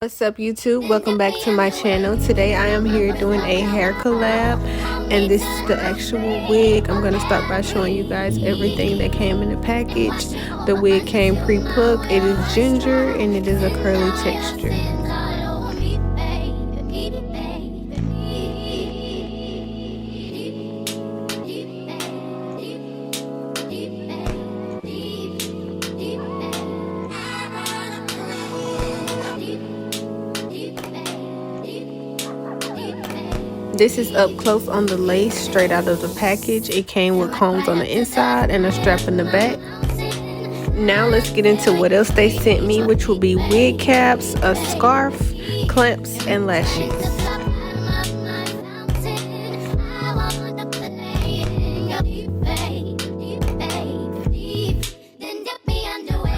What's up YouTube? Welcome back to my channel. Today I am here doing a hair collab and this is the actual wig. I'm going to start by showing you guys everything that came in the package. The wig came pre-plucked. It is ginger and it is a curly texture. This is up close on the lace, straight out of the package. It came with combs on the inside and a strap in the back. Now let's get into what else they sent me, which will be wig caps, a scarf, clamps, and lashes.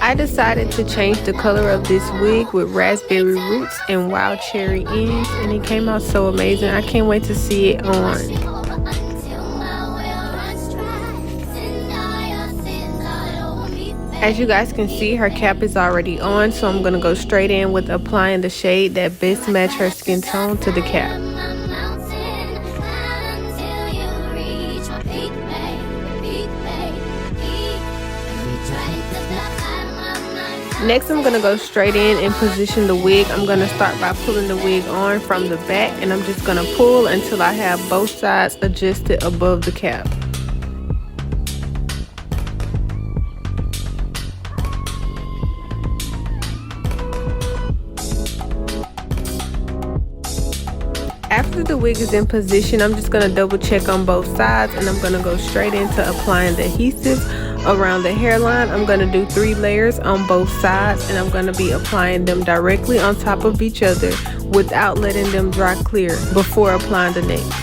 I decided to change the color of this wig with raspberry roots and wild cherry ends, and it came out so amazing. I can't wait to see it on. As you guys can see, her cap is already on, so I'm going to go straight in with applying the shade that best match her skin tone to the cap. Next, I'm going to go straight in and position the wig. I'm going to start by pulling the wig on from the back, and I'm just going to pull until I have both sides adjusted above the cap. After the wig is in position, I'm just going to double check on both sides, and I'm going to go straight into applying the adhesive around the hairline. I'm going to do 3 layers on both sides, and I'm going to be applying them directly on top of each other without letting them dry clear before applying the next.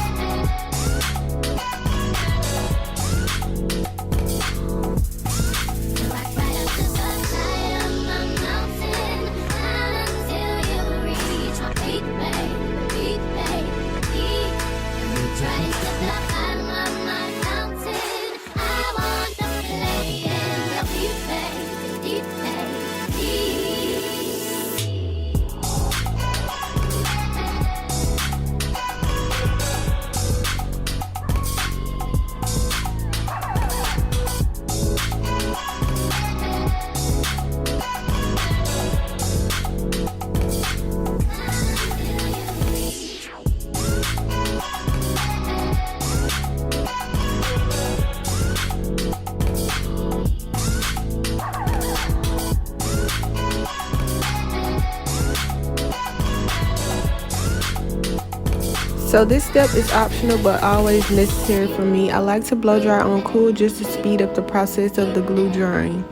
So this step is optional but always necessary for me. I like to blow dry on cool just to speed up the process of the glue drying.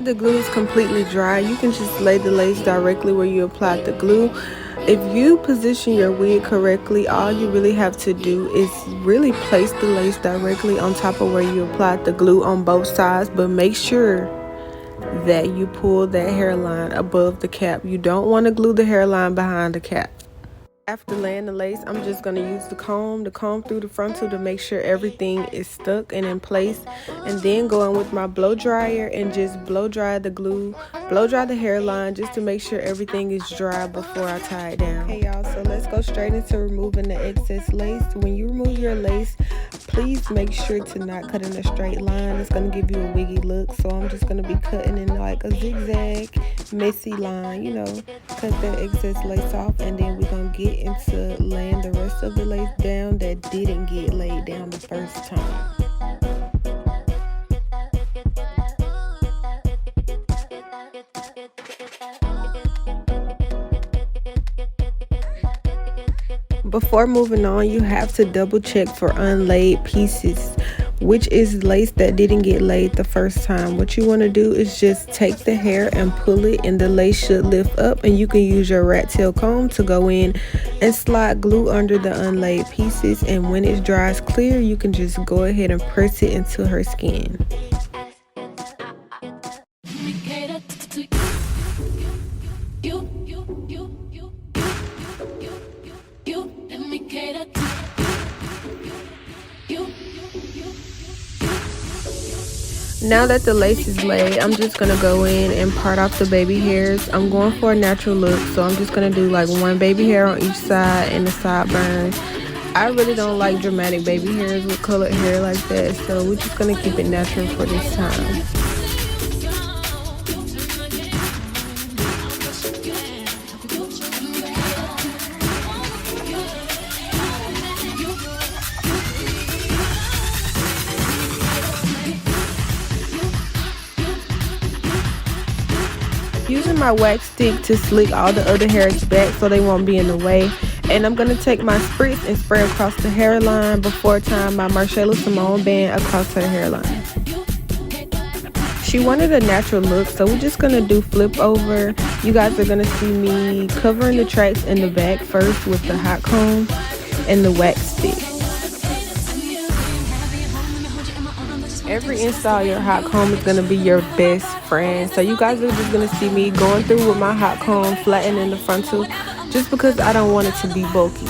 The glue is completely dry. You can just lay the lace directly where you applied the glue. If you position your wig correctly, all you really have to do is really place the lace directly on top of where you applied the glue on both sides, but make sure that you pull that hairline above the cap. You don't want to glue the hairline behind the cap. After laying the lace, I'm just going to use the comb through the frontal to make sure everything is stuck and in place, and then go in with my blow dryer and just blow dry the glue, blow dry the hairline just to make sure everything is dry before I tie it down. Hey y'all, so let's go straight into removing the excess lace. When you remove your lace, please make sure to not cut in a straight line. It's going to give you a wiggy look, so I'm just going to be cutting in like a zigzag, messy line, you know, cut that excess lace off, and then we're going to get into laying the rest of the lace down that didn't get laid down the first time. Before moving on, you have to double check for unlaid pieces, which is lace that didn't get laid the first time. What you want to do is just take the hair and pull it, and the lace should lift up, and you can use your rat tail comb to go in and slide glue under the unlaid pieces, and when it dries clear, you can just go ahead and press it into her skin. Now that the lace is laid, I'm just gonna go in and part off the baby hairs. I'm going for a natural look, so I'm just gonna do like one baby hair on each side and the sideburns. I really don't like dramatic baby hairs with colored hair like that, so we're just gonna keep it natural for this time. Using my wax stick to slick all the other hairs back so they won't be in the way. And I'm going to take my spritz and spray across the hairline before tying my Marcella Simone band across her hairline. She wanted a natural look, so we're just going to do flip over. You guys are going to see me covering the tracks in the back first with the hot comb and the wax stick. Every install your hot comb is going to be your best friend. So you guys are just going to see me going through with my hot comb, flattening the frontal, just because I don't want it to be bulky.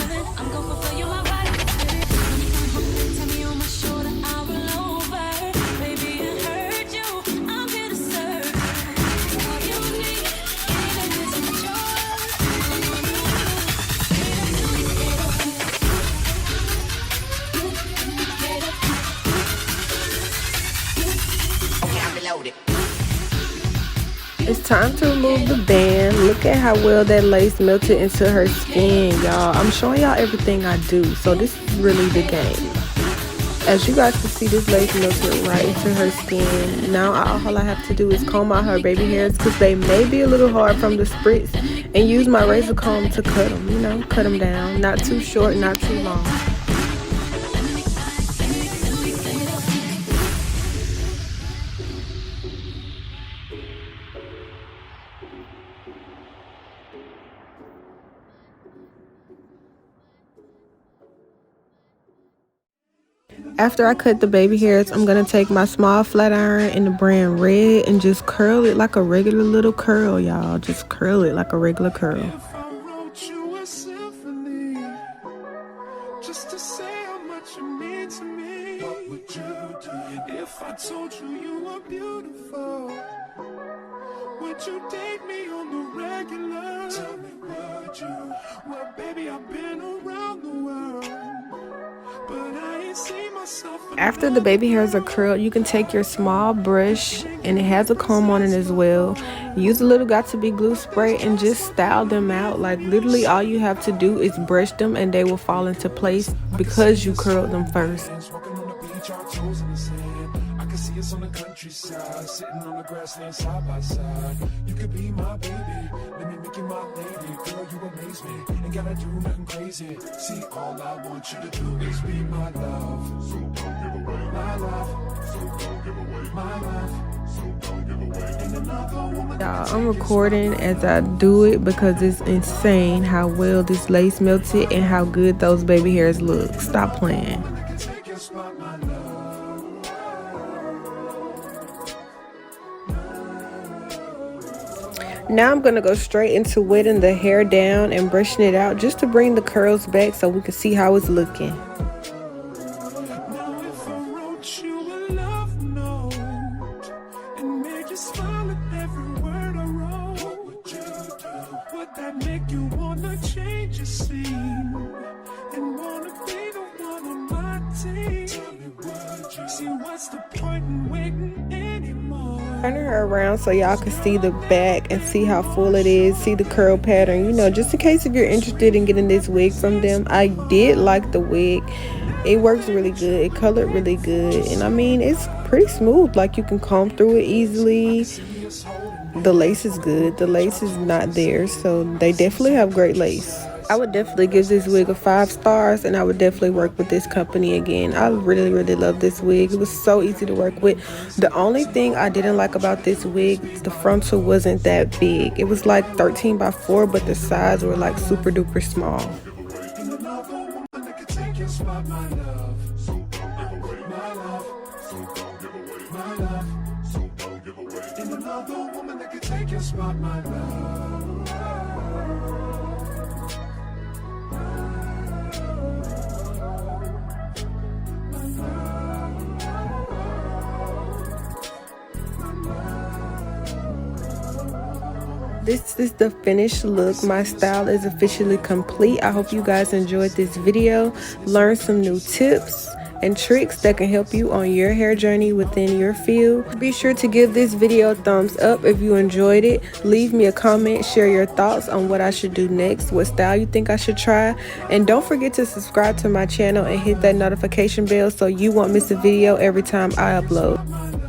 It's time to remove the band. Look at how well that lace melted into her skin, y'all. I'm showing y'all everything I do, so this is really the game. As you guys can see, this lace melted right into her skin. Now all I have to do is comb out her baby hairs, because they may be a little hard from the spritz, and use my razor comb to cut them, you know, cut them down. Not too short, not too long. After I cut the baby hairs, I'm going to take my small flat iron in the brand Red and just curl it like a regular little curl, y'all. Just curl it like a regular curl. If I wrote you a symphony, just to say how much you mean to me, what would you do? If I told you you were beautiful, would you date me on the regular? Tell me, would you? Well, baby, I've been around the world, but I ain't seen myself. After the baby hairs are curled, you can take your small brush, and it has a comb on it as well. Use a little Got2b glue spray and just style them out. Like literally all you have to do is brush them and they will fall into place because you curled them first. See us on the countryside, sitting on the grassland side by side. You could be my baby, let me make you my lady. Girl, you amaze me, ain't gotta do nothing crazy. See, all I want you to do is be my love. So don't give away my love. So don't give away my love. So don't give away. And another woman. Y'all, I'm recording as I do it because it's insane how well this lace melted and how good those baby hairs look. Stop playing. Now I'm going to go straight into wetting the hair down and brushing it out just to bring the curls back so we can see how it's looking. Now if I wrote you a love note and made you smile at every word I wrote, what would you do? Would that make you wanna change your scene and wanna be the one on my team? Tell me, would you? See, what's the point in waiting anymore? Turning her around so y'all can see the back and see how full it is, see the curl pattern, you know, just in case if you're interested in getting this wig from them. I did like the wig. It works really good, it colored really good, and I mean it's pretty smooth, like you can comb through it easily. The lace is good, the lace is not there, so they definitely have great lace. I would definitely give this wig a 5 stars, and I would definitely work with this company again. I really love this wig. It was so easy to work with. The only thing I didn't like about this wig, the frontal wasn't that big. It was like 13 by 4, but the sides were like super duper small. This is the finished look. My style is officially complete. I hope you guys enjoyed this video, learned some new tips and tricks that can help you on your hair journey within your field. Be sure to give this video a thumbs up if you enjoyed it. Leave me a comment, share your thoughts on what I should do next, what style you think I should try, and don't forget to subscribe to my channel and hit that notification bell so you won't miss a video every time I upload.